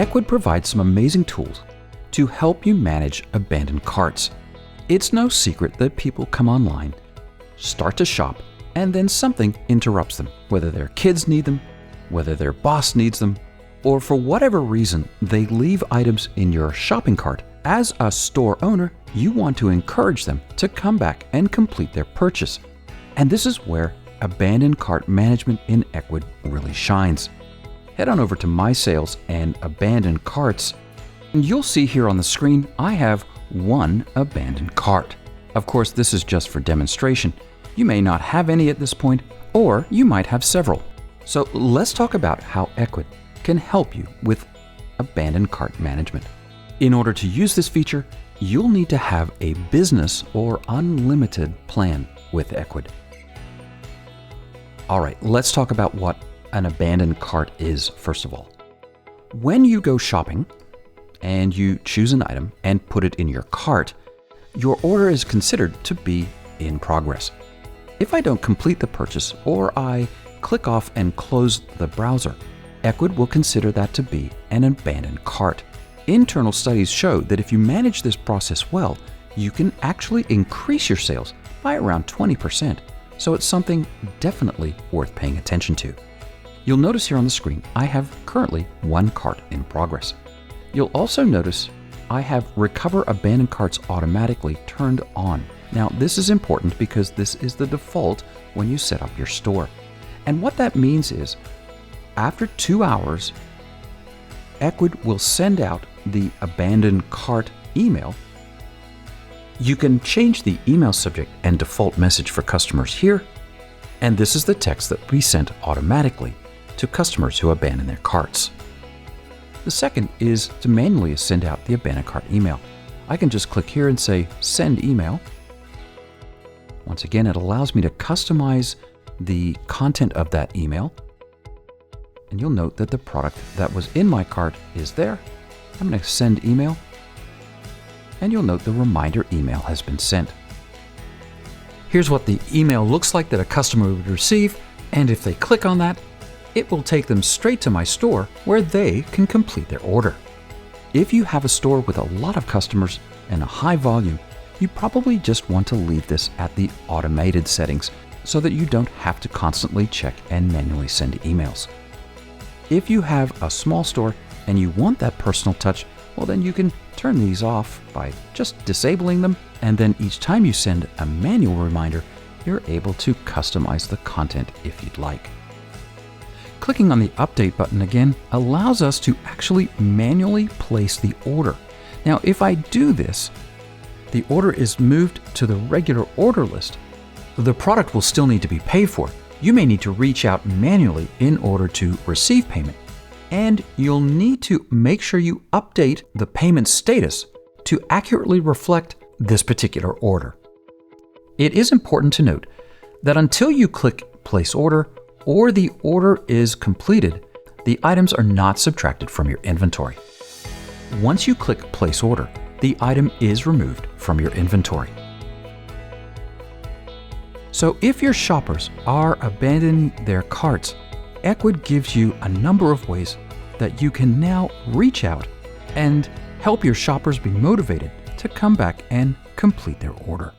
Ecwid provides some amazing tools to help you manage abandoned carts. It's no secret that people come online, start to shop, and then something interrupts them, whether their kids need them, whether their boss needs them, or for whatever reason they leave items in your shopping cart. As a store owner, you want to encourage them to come back and complete their purchase. And this is where abandoned cart management in Ecwid really shines. Head on over to My Sales and Abandoned Carts, and you'll see here on the screen I have one abandoned cart. Of course, this is just for demonstration. You may not have any at this point, or you might have several. So let's talk about how Ecwid can help you with abandoned cart management. In order to use this feature, you'll need to have a business or unlimited plan with Ecwid. All right, let's talk about what an abandoned cart is first of all. When you go shopping and you choose an item and put it in your cart, your order is considered to be in progress. If I don't complete the purchase or I click off and close the browser, Ecwid will consider that to be an abandoned cart. Internal studies show that if you manage this process well, you can actually increase your sales by around 20%. So it's something definitely worth paying attention to. You'll notice here on the screen, I have currently one cart in progress. You'll also notice I have Recover Abandoned Carts automatically turned on. Now, this is important because this is the default when you set up your store. And what that means is, after 2 hours, Ecwid will send out the abandoned cart email. You can change the email subject and default message for customers here, and this is the text that we sent automatically to customers who abandon their carts. The second is to manually send out the abandoned cart email. I can just click here and say Send Email. Once again, it allows me to customize the content of that email. And you'll note that the product that was in my cart is there. I'm going to send email. And you'll note the reminder email has been sent. Here's what the email looks like that a customer would receive. And if they click on that, it will take them straight to my store where they can complete their order. If you have a store with a lot of customers and a high volume, you probably just want to leave this at the automated settings so that you don't have to constantly check and manually send emails. If you have a small store and you want that personal touch, well then you can turn these off by just disabling them, and then each time you send a manual reminder, you're able to customize the content if you'd like. Clicking on the Update button again allows us to actually manually place the order. Now, if I do this, the order is moved to the regular order list. The product will still need to be paid for. You may need to reach out manually in order to receive payment. And you'll need to make sure you update the payment status to accurately reflect this particular order. It is important to note that until you click Place Order or the order is completed, the items are not subtracted from your inventory. Once you click Place Order, the item is removed from your inventory. So if your shoppers are abandoning their carts, Ecwid gives you a number of ways that you can now reach out and help your shoppers be motivated to come back and complete their order.